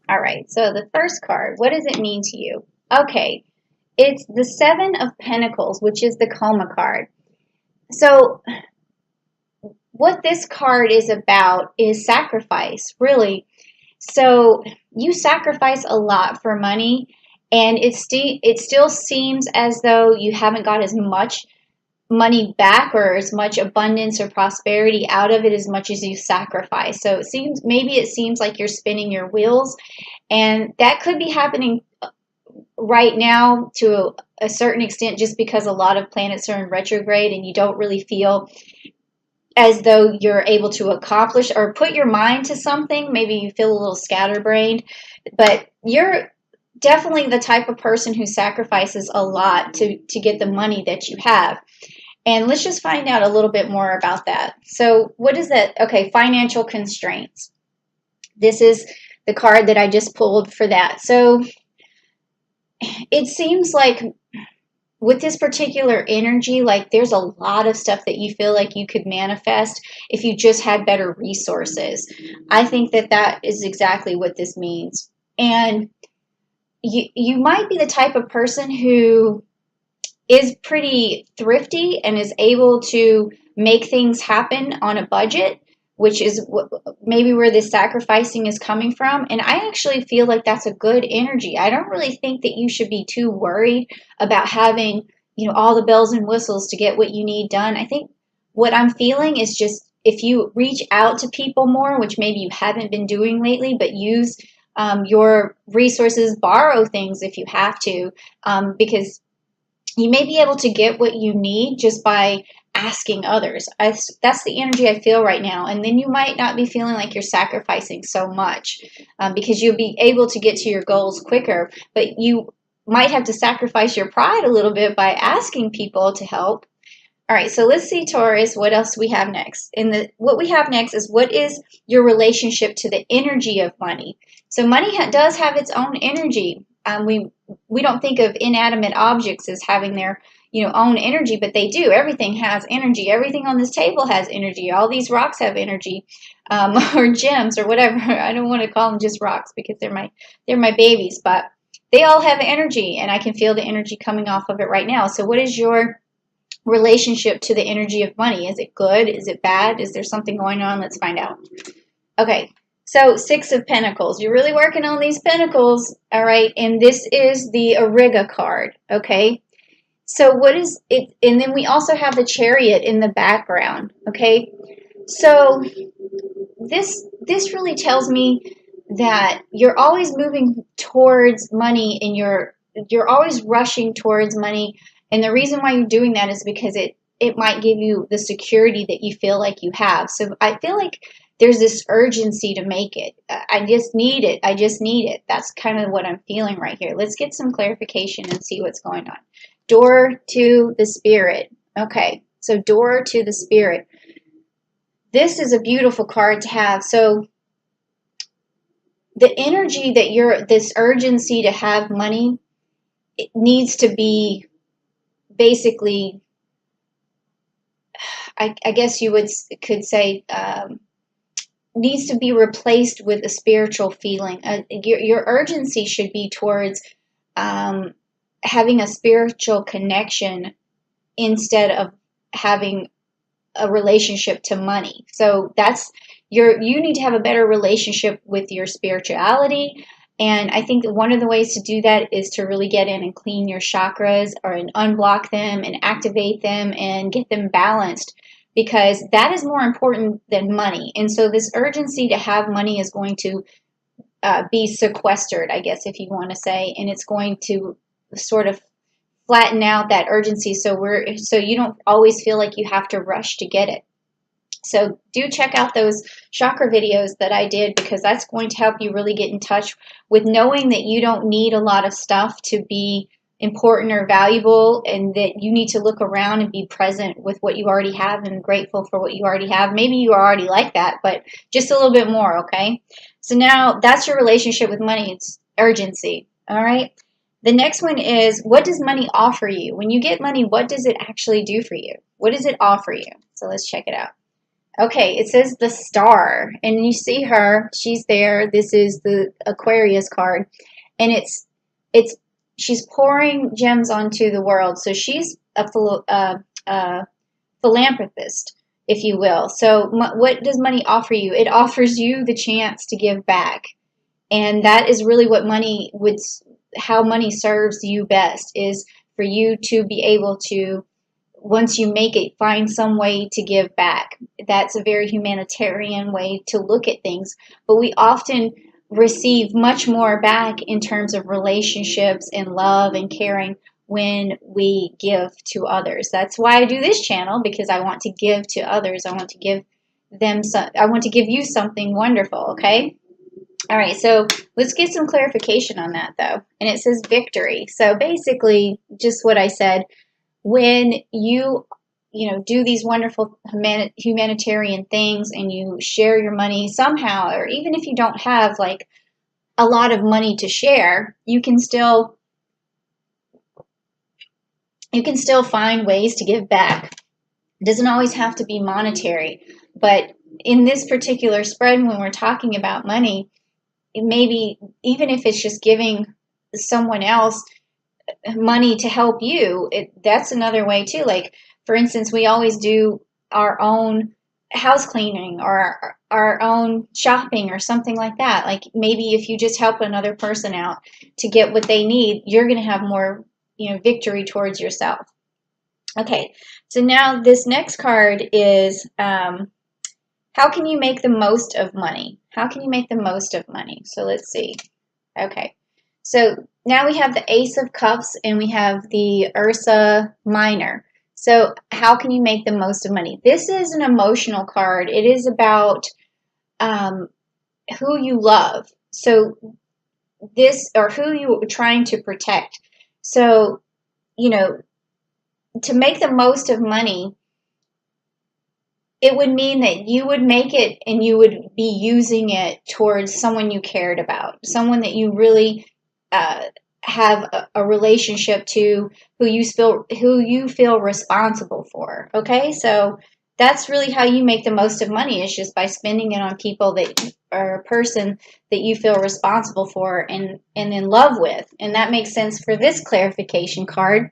All right, so the first card, what does it mean to you? Okay, it's the Seven of Pentacles, which is the Coma card. So what this card is about is sacrifice, really. So you sacrifice a lot for money, and it still seems as though you haven't got as much money back or as much abundance or prosperity out of it as much as you sacrifice. So it seems like you're spinning your wheels, and that could be happening right now to a certain extent just because a lot of planets are in retrograde and you don't really feel as though you're able to accomplish or put your mind to something. Maybe you feel a little scatterbrained, but you're definitely the type of person who sacrifices a lot to get the money that you have. And let's just find out a little bit more about that. So what is that? Okay, financial constraints. This is the card that I just pulled for that. So it seems like with this particular energy, like there's a lot of stuff that you feel like you could manifest if you just had better resources. I think that that is exactly what this means. And you might be the type of person who is pretty thrifty and is able to make things happen on a budget, which is maybe where this sacrificing is coming from. And I actually feel like that's a good energy. I don't really think that you should be too worried about having, all the bells and whistles to get what you need done. I think what I'm feeling is just if you reach out to people more, which maybe you haven't been doing lately, but use your resources, borrow things if you have to, because you may be able to get what you need just by asking others. That's the energy I feel right now. And then you might not be feeling like you're sacrificing so much because you'll be able to get to your goals quicker. But you might have to sacrifice your pride a little bit by asking people to help. All right, so let's see, Taurus, what else we have next. What we have next is what is your relationship to the energy of money? So money does have its own energy. We don't think of inanimate objects as having their own energy, but they do. Everything has energy. Everything on this table has energy. All these rocks have energy, or gems or whatever. I don't want to call them just rocks because they're my babies, but they all have energy, and I can feel the energy coming off of it right now. So what is your relationship to the energy of money? Is it good? Is it bad? Is there something going on? Let's find out. Okay. So Six of Pentacles. You're really working on these pentacles, all right? And this is the Ariga card, okay? So what is it? And then we also have the Chariot in the background, okay? So this really tells me that you're always moving towards money, and you're always rushing towards money. And the reason why you're doing that is because it might give you the security that you feel like you have. So I feel like there's this urgency to make it. I just need it. I just need it. That's kind of what I'm feeling right here. Let's get some clarification and see what's going on. Door to the Spirit. Okay, so door to the Spirit. This is a beautiful card to have. So the energy that this urgency to have money, it needs to be basically, I guess you could say, needs to be replaced with a spiritual feeling. Your urgency should be towards having a spiritual connection instead of having a relationship to money. So you need to have a better relationship with your spirituality. And I think that one of the ways to do that is to really get in and clean your chakras and unblock them and activate them and get them balanced, because that is more important than money. And so this urgency to have money is going to be sequestered, I guess, if you want to say, and it's going to sort of flatten out that urgency so you don't always feel like you have to rush to get it. So do check out those chakra videos that I did, because that's going to help you really get in touch with knowing that you don't need a lot of stuff to be important or valuable, and that you need to look around and be present with what you already have and grateful for what you already have. Maybe you are already like that, but just a little bit more, okay? So now that's your relationship with money. It's urgency, all right? The next one is, what does money offer you? When you get money, what does it actually do for you? What does it offer you? So let's check it out. Okay, it says the star, and you see her. She's there. This is the Aquarius card, and it's she's pouring gems onto the world. So she's a philanthropist, if you will. So what does money offer you? It offers you the chance to give back, and that is really what money would. How money serves you best is for you to be able to, once you make it, find some way to give back. That's a very humanitarian way to look at things. But we often receive much more back in terms of relationships and love and caring when we give to others. That's why I do this channel, because I want to give to others. I want to give them some, I want to give you something wonderful, okay? All right, so let's get some clarification on that though. And it says victory. So basically, just what I said, when you know, do these wonderful humanitarian things and you share your money somehow, or even if you don't have like a lot of money to share, you can still find ways to give back. It doesn't always have to be monetary, but in this particular spread, when we're talking about money, maybe even if it's just giving someone else money to help you, that's another way too. Like, for instance, we always do our own house cleaning or our own shopping or something like that. Like, maybe if you just help another person out to get what they need, you're going to have more, you know, victory towards yourself. Okay, so now this next card is how can you make the most of money? How can you make the most of money? So let's see. Okay, so now we have the Ace of Cups and we have the Ursa Minor. So how can you make the most of money? This is an emotional card. It is about who you love. So this, or who you are trying to protect. So, you know, to make the most of money, it would mean that you would make it and you would be using it towards someone you cared about, someone that you really have a relationship to, who you feel responsible for. Okay, so that's really how you make the most of money, is just by spending it on people that are a person that you feel responsible for and in love with. And that makes sense for this clarification card,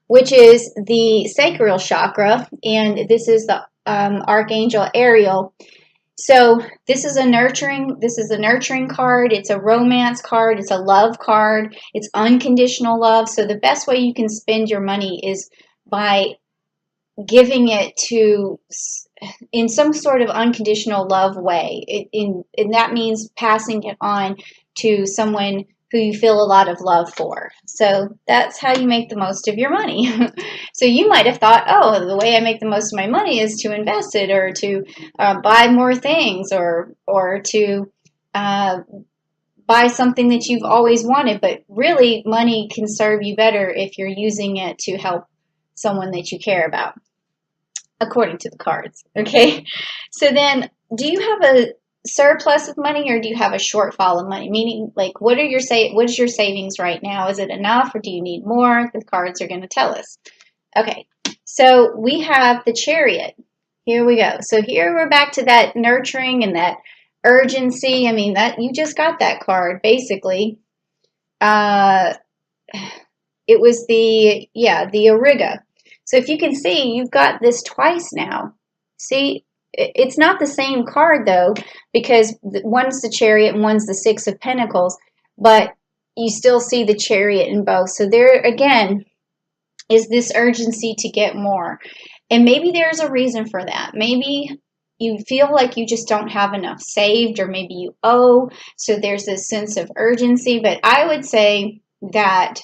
which is the sacral chakra, and this is the Archangel Ariel. So this is a nurturing card. It's a romance card. It's a love card. It's unconditional love. So the best way you can spend your money is by giving it to, in some sort of unconditional love way. And that means passing it on to someone who you feel a lot of love for. So that's how you make the most of your money. So you might have thought, oh, the way I make the most of my money is to invest it, or to buy more things, or to buy something that you've always wanted. But really, money can serve you better if you're using it to help someone that you care about, according to the cards. Okay, so then, do you have a surplus of money, or do you have a shortfall of money? Meaning, like, what is your savings right now? Is it enough, or do you need more? The cards are going to tell us. Okay, so we have the Chariot. Here we go. So here we're back to that nurturing and that urgency. I mean, that you just got that card basically. It was the Auriga. So if you can see, you've got this twice now. See, it's not the same card though, because one's the Chariot and one's the Six of Pentacles, but you still see the Chariot in both. So there again is this urgency to get more. And maybe there's a reason for that. Maybe you feel like you just don't have enough saved, or maybe you owe, so there's this sense of urgency. But I would say that,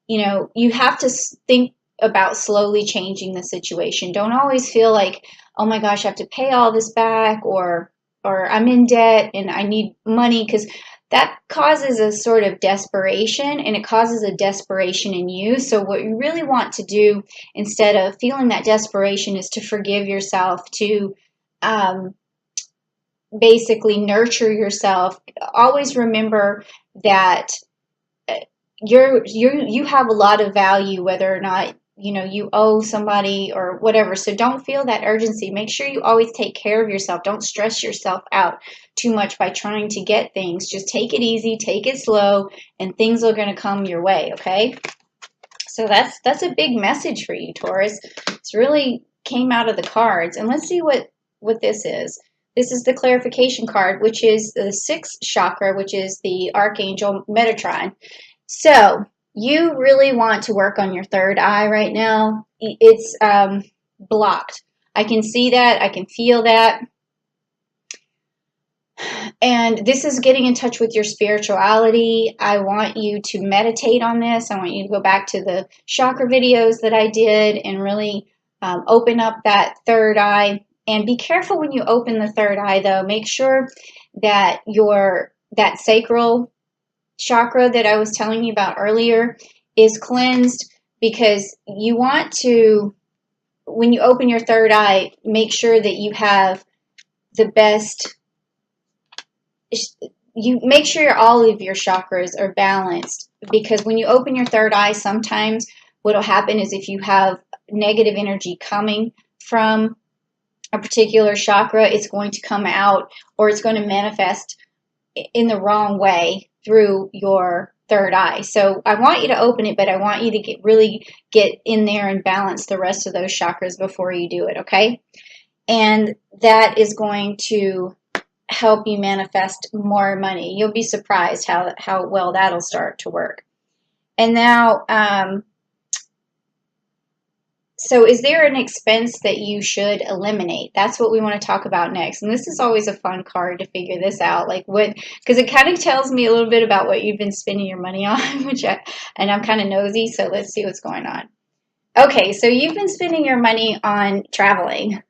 you know, you have to think about slowly changing the situation. Don't always feel like, oh my gosh, I have to pay all this back, or I'm in debt and I need money, because that causes a sort of desperation, and it causes a desperation in you. So what you really want to do, instead of feeling that desperation, is to forgive yourself, to basically nurture yourself. Always remember that you have a lot of value, whether or not you owe somebody or whatever. So don't feel that urgency. Make sure you always take care of yourself. Don't stress yourself out too much by trying to get things. Just take it easy, take it slow, and things are going to come your way, okay? So that's a big message for you, Taurus. It's really came out of the cards. And let's see what this is. This is the clarification card, which is the 6th chakra, which is the Archangel Metatron. So you really want to work on your third eye right now. It's blocked. I can see that. I can feel that. And this is getting in touch with your spirituality. I want you to meditate on this. I want you to go back to the chakra videos that I did and really open up that third eye. And be careful when you open the third eye, though. Make sure that that sacral chakra that I was telling you about earlier is cleansed, because you want to, when you open your third eye, make sure that you have the best, you make sure all of your chakras are balanced, because when you open your third eye, sometimes what will happen is if you have negative energy coming from a particular chakra, it's going to come out, or it's going to manifest in the wrong way through your third eye. So I want you to open it, but I want you to really get in there and balance the rest of those chakras before you do it, okay? And that is going to help you manifest more money. You'll be surprised how well that'll start to work. And now, so is there an expense that you should eliminate? That's what we want to talk about next. And this is always a fun card to figure this out. Like what, because it kind of tells me a little bit about what you've been spending your money on, and I'm kind of nosy, so let's see what's going on. Okay, so you've been spending your money on traveling.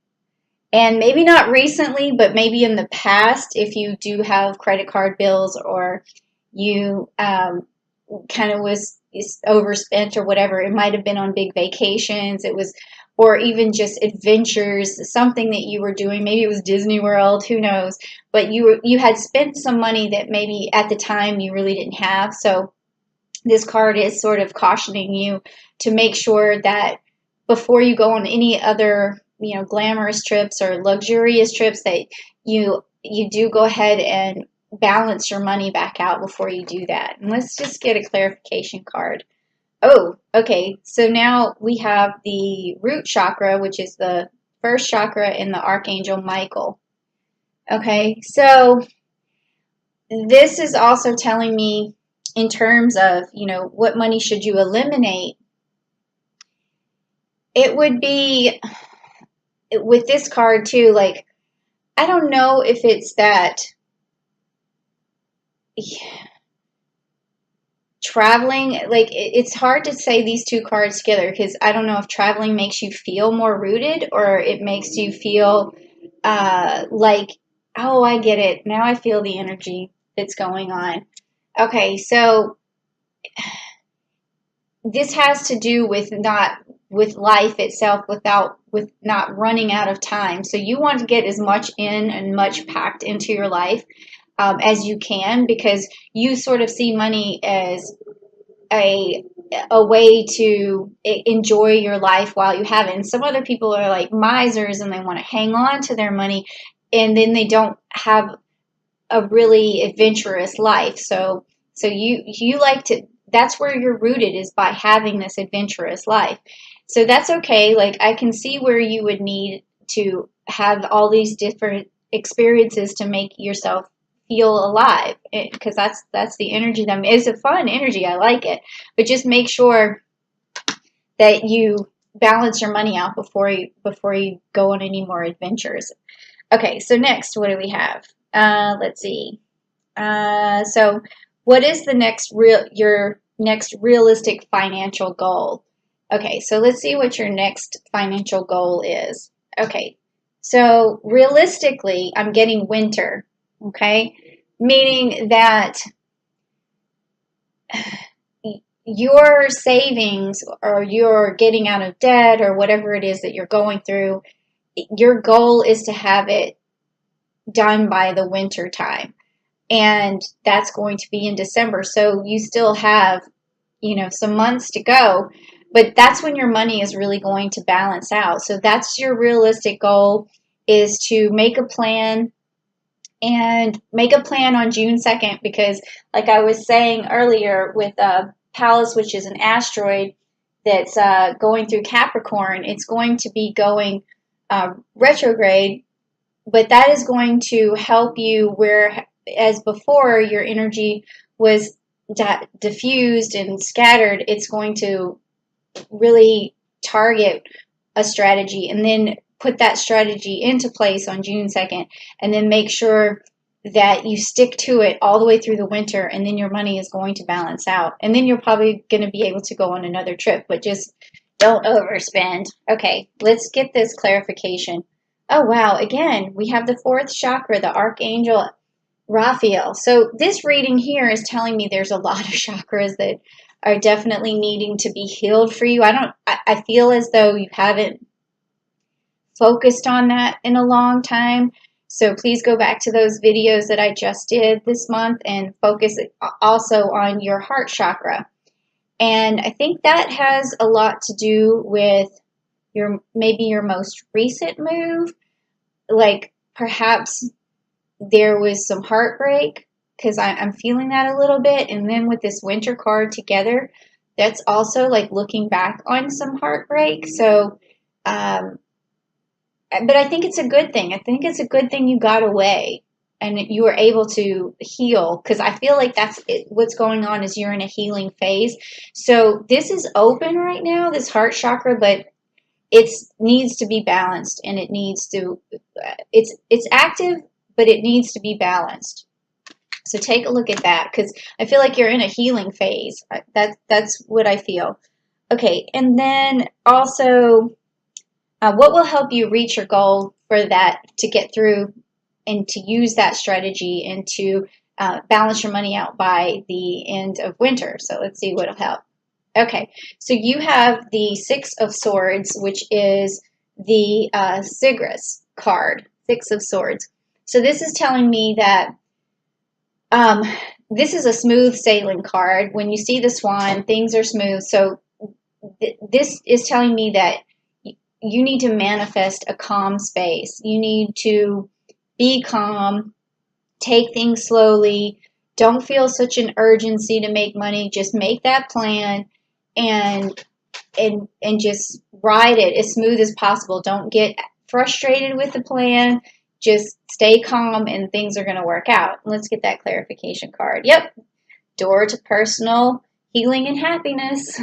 And maybe not recently, but maybe in the past, if you do have credit card bills, or you kind of was overspent or whatever. It might have been on big vacations. It was, or even just adventures, something that you were doing. Maybe it was Disney World, who knows? But you had spent some money that maybe at the time you really didn't have. So this card is sort of cautioning you to make sure that before you go on any other, glamorous trips or luxurious trips, that you do go ahead and balance your money back out before you do that. And let's just get a clarification card. Oh, okay. So now we have the root chakra, which is the 1st chakra in the Archangel Michael. Okay, so this is also telling me in terms of, what money should you eliminate. It would be with this card too, like, I don't know if it's that traveling, like it's hard to say these two cards together, because I don't know if traveling makes you feel more rooted, or it makes you feel like, oh, I get it. Now I feel the energy that's going on. Okay, so this has to do with life itself, with not running out of time. So you want to get as much in and much packed into your life as you can, because you sort of see money as a way to enjoy your life while you have it. And some other people are like misers, and they want to hang on to their money, and then they don't have a really adventurous life. So you like to, that's where you're rooted, is by having this adventurous life. So that's okay. Like, I can see where you would need to have all these different experiences to make yourself feel alive, because that's the energy. It's a fun energy. I like it. But just make sure that you balance your money out before you go on any more adventures. Okay, so next, what do we have? Let's see. So what is your next realistic financial goal? Okay, so let's see what your next financial goal is. Okay, so realistically, I'm getting winter, okay? Meaning that your savings, or your getting out of debt, or whatever it is that you're going through, your goal is to have it done by the winter time. And that's going to be in December. So you still have, some months to go. but that's when your money is really going to balance out. So that's your realistic goal, is to make a plan, and make a plan on June 2nd, because like I was saying earlier with Pallas, which is an asteroid that's going through Capricorn, it's going to be going retrograde, but that is going to help you, where as before your energy was diffused and scattered. It's going to really target a strategy and then put that strategy into place on June 2nd, and then make sure that you stick to it all the way through the winter, and then your money is going to balance out. And then you're probably going to be able to go on another trip, but just don't overspend. Okay, let's get this clarification. Oh, wow. Again, we have the fourth chakra, the Archangel Raphael. So this reading here is telling me there's a lot of chakras that are definitely needing to be healed for you. I feel as though you haven't focused on that in a long time. So please go back to those videos that I just did this month and focus also on your heart chakra. And I think that has a lot to do with maybe your most recent move. Like perhaps there was some heartbreak, because I'm feeling that a little bit. And then with this winter card together, that's also like looking back on some heartbreak. So, but I think it's a good thing. I think it's a good thing you got away and you were able to heal, because I feel like that's what's going on, is you're in a healing phase. So this is open right now, this heart chakra, but it needs to be balanced, and it needs to, it's active, but it needs to be balanced. So take a look at that, because I feel like you're in a healing phase. That's what I feel. Okay, and then also, what will help you reach your goal for that, to get through and to use that strategy and to balance your money out by the end of winter? So let's see what will help. Okay, so you have the Six of Swords, which is the Sigris card, Six of Swords. So this is telling me that this is a smooth sailing card. When you see the swan, things are smooth. So this is telling me that you need to manifest a calm space. You need to be calm, take things slowly. Don't feel such an urgency to make money. Just make that plan and just ride it as smooth as possible. Don't get frustrated with the plan. Just stay calm and things are going to work out. Let's get that clarification card. Yep. Door to personal healing and happiness.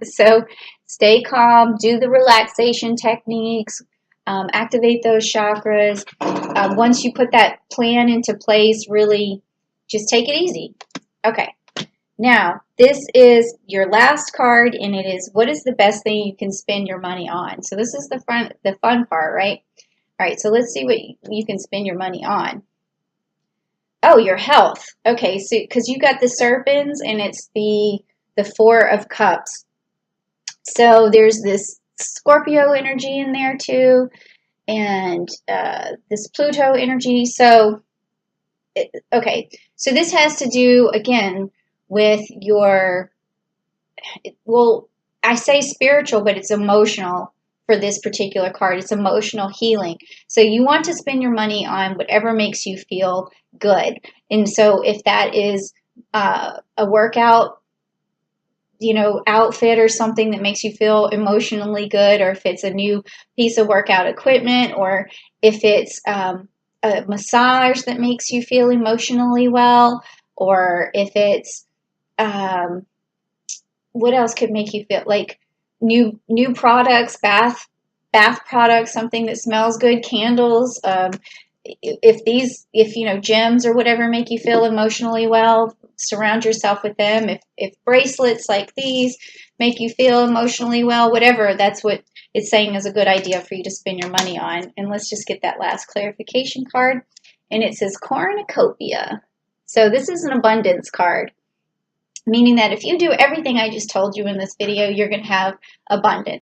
So stay calm, do the relaxation techniques, activate those chakras. Once you put that plan into place, really just take it easy. Okay. Now, this is your last card, and it is, what is the best thing you can spend your money on? So this is the fun part, right? All right, so let's see what you can spend your money on. Oh, your health. Okay, so because you got the serpents, and it's the Four of Cups. So there's this Scorpio energy in there too, and this Pluto energy. So, okay, so this has to do, again, with your, well, I say spiritual, but it's emotional for this particular card. It's emotional healing. So you want to spend your money on whatever makes you feel good. And so if that is a workout, outfit or something that makes you feel emotionally good, or if it's a new piece of workout equipment, or if it's a massage that makes you feel emotionally well, or if it's what else could make you feel like new products, bath products, something that smells good, candles. If gems or whatever make you feel emotionally well, surround yourself with them. If bracelets like these make you feel emotionally well, whatever, that's what it's saying is a good idea for you to spend your money on. And let's just get that last clarification card. And it says cornucopia. So this is an abundance card, meaning that if you do everything I just told you in this video, you're going to have abundance.